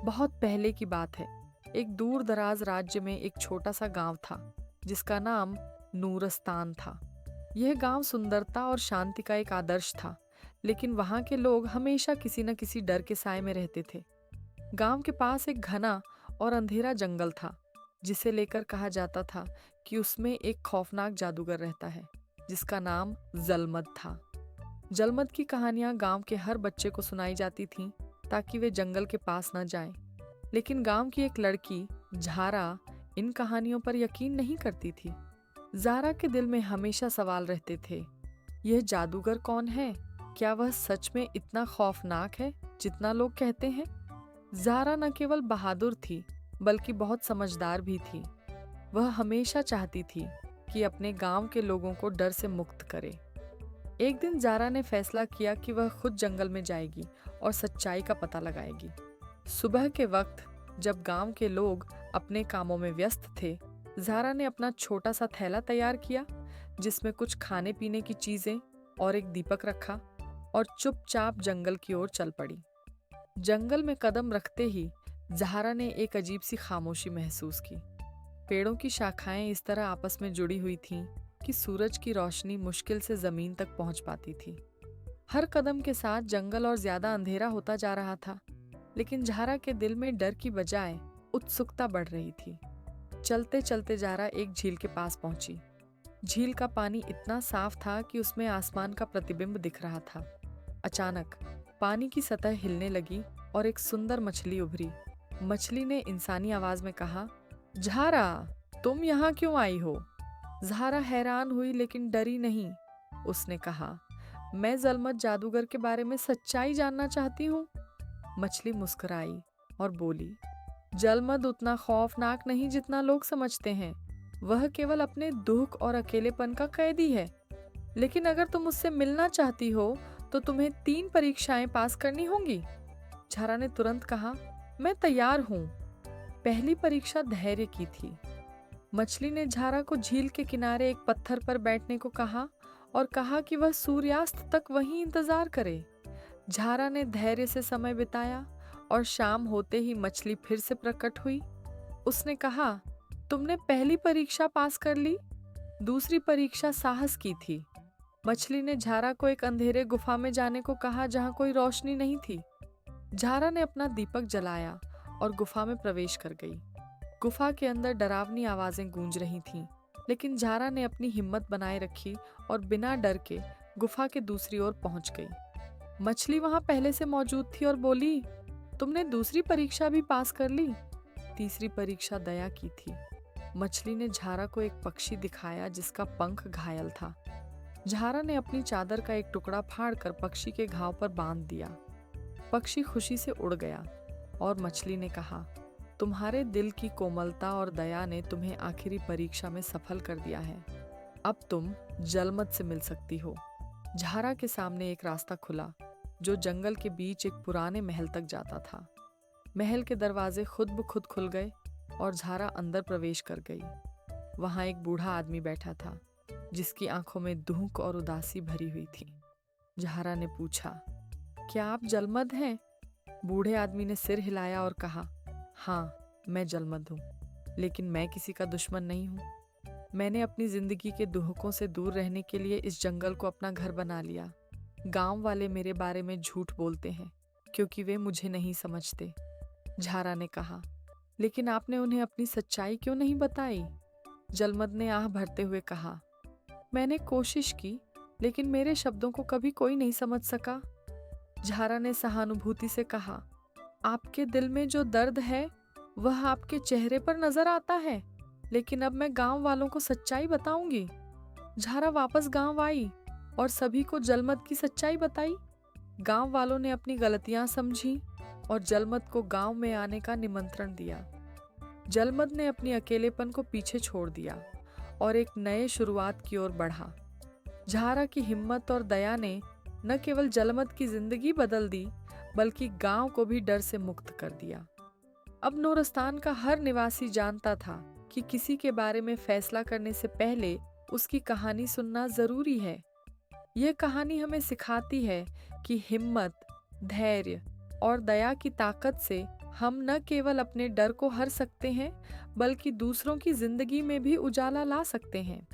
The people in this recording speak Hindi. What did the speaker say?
बहुत पहले की बात है। एक दूर दराज राज्य में एक छोटा सा गांव था जिसका नाम नूरस्तान था। यह गांव सुंदरता और शांति का एक आदर्श था, लेकिन वहां के लोग हमेशा किसी न किसी डर के साए में रहते थे। गांव के पास एक घना और अंधेरा जंगल था, जिसे लेकर कहा जाता था कि उसमें एक खौफनाक जादूगर रहता है जिसका नाम जलमद था। जलमद की कहानियां गांव के हर बच्चे को सुनाई जाती थीं ताकि वे जंगल के पास न जाएं। लेकिन गांव की एक लड़की झारा इन कहानियों पर यकीन नहीं करती थी। जारा के दिल में हमेशा सवाल रहते थे, यह जादूगर कौन है? क्या वह सच में इतना खौफनाक है जितना लोग कहते हैं? जारा न केवल बहादुर थी बल्कि बहुत समझदार भी थी। वह हमेशा चाहती थी कि अपने गांव के लोगों को डर से मुक्त करे। एक दिन जारा ने फैसला किया कि वह खुद जंगल में जाएगी और सच्चाई का पता लगाएगी। सुबह के वक्त जब गांव के लोग अपने कामों में व्यस्त थे, जारा ने अपना छोटा सा थैला तैयार किया जिसमें कुछ खाने पीने की चीजें और एक दीपक रखा और चुपचाप जंगल की ओर चल पड़ी। जंगल में कदम रखते ही ज़ाहरा ने एक अजीब सी खामोशी महसूस की। पेड़ों की शाखाएं इस तरह आपस में जुड़ी हुई थीं कि सूरज की रोशनी मुश्किल से जमीन तक पहुंच पाती थी। हर कदम के साथ जंगल और ज्यादा अंधेरा होता जा रहा था, लेकिन ज़ाहरा के दिल में डर की बजाय उत्सुकता बढ़ रही थी। चलते चलते ज़ाहरा एक झील के पास पहुंची। झील का पानी इतना साफ था कि उसमें आसमान का प्रतिबिंब दिख रहा था। अचानक पानी की सतह हिलने लगी और एक सुंदर मछली उभरी। मछली ने इंसानी आवाज में कहा, ज़ाहरा, तुम यहाँ क्यों आई हो? ज़ाहरा हैरान हुई लेकिन डरी नहीं। उसने कहा, मैं जलमत जादूगर के बारे में सच्चाई जानना चाहती हूँ। मछली मुस्कुराई और बोली, जलमत उतना खौफनाक नहीं जितना लोग समझते हैं। वह केवल अपने दुख और अकेलेपन का कैदी है। लेकिन अगर तुम उससे मिलना चाहती हो तो तुम्हें 3 परीक्षाएं पास करनी होंगी। ज़ाहरा ने तुरंत कहा, मैं तैयार हूँ। पहली परीक्षा धैर्य की थी। मछली ने ज़ाहरा को झील के किनारे एक पत्थर पर बैठने को कहा और कहा कि वह सूर्यास्त तक वहीं इंतजार करे। ज़ाहरा ने धैर्य से समय बिताया और शाम होते ही मछली फिर से प्रकट हुई। उसने कहा, तुमने पहली परीक्षा पास कर ली। दूसरी परीक्षा साहस की थी। मछली ने ज़ाहरा को एक अंधेरे गुफा में जाने को कहा जहां कोई रोशनी नहीं थी। ज़ाहरा ने अपना दीपक जलाया और गुफा में प्रवेश कर गई। गुफा के अंदर डरावनी आवाजें गूंज रही थीं, लेकिन ज़ाहरा ने अपनी हिम्मत बनाए रखी और बिना डर के गुफा के दूसरी ओर पहुंच गई। मछली वहां पहले से मौजूद थी और बोली, तुमने दूसरी परीक्षा भी पास कर ली। तीसरी परीक्षा दया की थी। मछली ने ज़ाहरा को एक पक्षी दिखाया जिसका पंख घायल था। ज़ाहरा ने अपनी चादर का एक टुकड़ा फाड़कर पक्षी के घाव पर बांध दिया। पक्षी खुशी से उड़ गया और मछली ने कहा, तुम्हारे दिल की कोमलता और दया ने तुम्हें आखिरी परीक्षा में सफल कर दिया है। अब तुम जलमत से मिल सकती हो। ज़ाहरा के सामने एक रास्ता खुला जो जंगल के बीच एक पुराने महल तक जाता था। महल के दरवाजे खुद ब खुद खुल गए और ज़ाहरा अंदर प्रवेश कर गई। वहां एक बूढ़ा आदमी बैठा था जिसकी आंखों में दुख और उदासी भरी हुई थी। ज़ाहरा ने पूछा, क्या आप जलमद हैं? बूढ़े आदमी ने सिर हिलाया और कहा, हाँ, मैं जलमद हूँ, लेकिन मैं किसी का दुश्मन नहीं हूँ। मैंने अपनी जिंदगी के दुखों से दूर रहने के लिए इस जंगल को अपना घर बना लिया। गांव वाले मेरे बारे में झूठ बोलते हैं क्योंकि वे मुझे नहीं समझते। ज़ाहरा ने कहा, लेकिन आपने उन्हें अपनी सच्चाई क्यों नहीं बताई? जलमद ने आह भरते हुए कहा, मैंने कोशिश की, लेकिन मेरे शब्दों को कभी कोई नहीं समझ सका। ज़ाहरा ने सहानुभूति से कहा, आपके दिल में जो दर्द है वह आपके चेहरे पर नजर आता है, लेकिन अब मैं गांव वालों को सच्चाई बताऊंगी। ज़ाहरा वापस गांव आई और सभी को जलमद की सच्चाई बताई। गांव वालों ने अपनी गलतियां समझी और जलमद को गांव में आने का निमंत्रण दिया। जलमद ने अपनी अकेलेपन को पीछे छोड़ दिया और एक नए शुरुआत की ओर बढ़ा। ज़ाहरा की हिम्मत और दया ने न केवल जलमद की जिंदगी बदल दी, बल्कि गांव को भी डर से मुक्त कर दिया। अब नूरस्तान का हर निवासी जानता था कि किसी के बारे में फैसला करने से पहले उसकी कहानी सुनना जरूरी है। यह कहानी हमें सिखाती है कि हिम्मत, धैर्य और दया की ताकत से हम न केवल अपने डर को हर सकते हैं, बल्कि दूसरों की जिंदगी में भी उजाला ला सकते हैं।